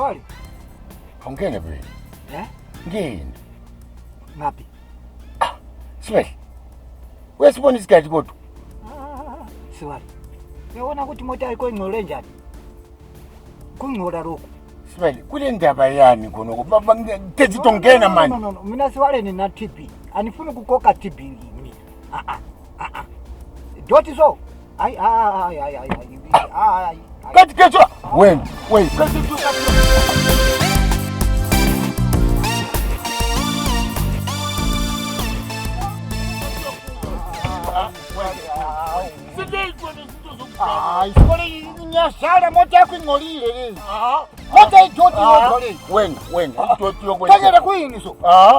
Siwali. Ungene vile. Ngene. Ngapi? Siwali. Wesibona isikhathi kodwa. Siwali. Uyabona ukuthi imoto yakho ingcole njani? Kungcola lokho. Siwali, kule ndaba yani khona ngoba ngithethe ngena manje. No. Mina Siwali nina TB. Anifuni ukukoka TB mina. Doti so. Ay. Kathi kethu. Wait. Siwali nyashara moto yako ingcolile. Moto idoti yodole. Wena, idoti yokwenza. Kanyera kuyini so?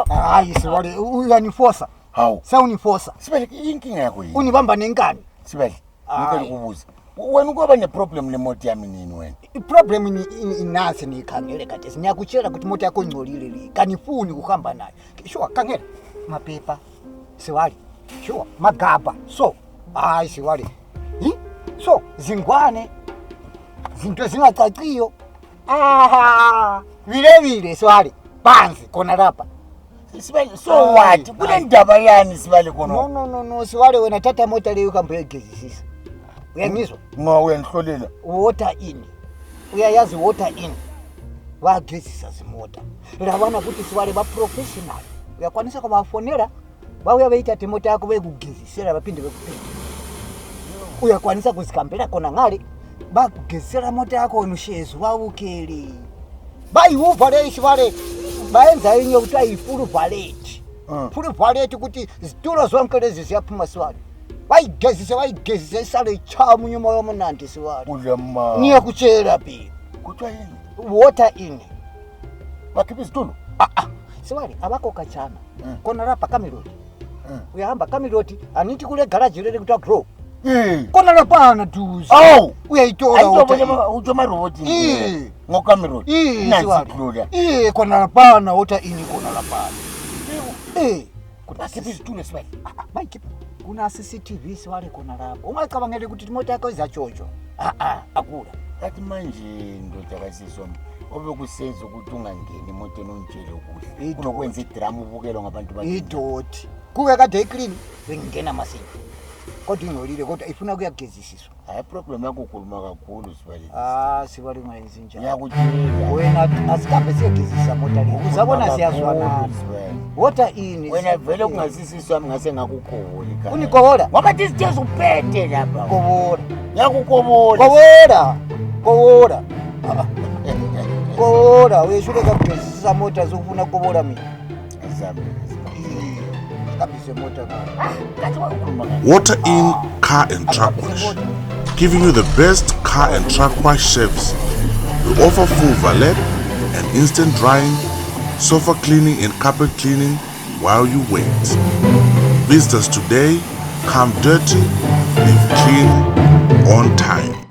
Hayi Siwali, uyaniforsa. Hawu. Sawuniforsa. Sibele inkinga yakho yini? Unibamba nenkani. Sibele, ngicela ukubuza. Wena ukoba neproblem nemoto yami nini wena? Iproblem inasi nikhangele kade siyakutshela ukuthi imoto yakho ingcolile le. Kanifuni ukuhamba nayo. Sure, khangela. Mapepa. Siwali. Sure, magaba. So, hayi Siwali. So, zingwane. Zinto zingacaciyo. Vile Siwali. Phansi khona lapha. Sibale, so what? Kule ndaba yani Sibale khona? No, Siwali wena thatha moto leyo uhambe uyegezisisa. Uyangizwa? Uyangihlolela. Water in. Uyayazi water in. Wagezisa zimota. Labana ukuthi Siwali ba professional. Uyakwanisa kubafonela. Bawuya beyithatha imoto yakho bekugezisela baphinde bekuphethe. Uyakwanisa kuzikambela khona ngale. Bakugezisela imoto yakho unushezi wawukele. Bayihuva le Siwali. Bayenza inyo ukuthi ayifull valet. Full valet ukuthi izitulo zonke lezi siyaphuma Siwali. Bayigezise isale ichamu nyuma yomunandi Siwali. Ulama. Ngiyakutshela phi. Kuthiwa yini? Water in. Bakhipha izitulo? Siwali abakho kachana. Kona lapha Camelot. Uyahamba Camelot anithi kule garage leli kuthiwa grow. Kona lapha na duze. Uyayitola utoma robot. NgoCamelot. Nansi Gloria. Kona lapha na water in kona lapha. Bakhipha izitulo Siwali. Bayikhipha. Kuna CCTV Siwali khona lapho. Ungacabangele ukuthi imoto yakho izatshotsho. Akula. Kathi manje ndoda kasizwa obekusenza ukuthi ungangeni emotweni ongitshele ukuthi kunokwenza idrama ubukelwa ngabantu bakhe. Idoti. Kuke kade iclean bengingena masini. Kodwa ingcolile kodwa ifuna kuyagezisiswa. Hayi problem yakho ukhuluma kakhulu Siwali. Siwali ungayenzi njani. Ngiyakutshela. Wena asikambe siyegezisa moto le. Uzabona siyazwana. Water in. Wena vele kungasisiswa ngase ngakukhola ekhaya. Unikobola? Ngoba isitezi uphethe lapha. Kobola. Ngiyakukobola. Kobola. Kobola, uyeshule kugezisa moto zokufuna kobola mina. Water In Car and Truck Wash, giving you the best car and truck wash service. We offer full valet and instant drying, sofa cleaning and carpet cleaning while you wait. Visit us today, come dirty, leave clean, on time.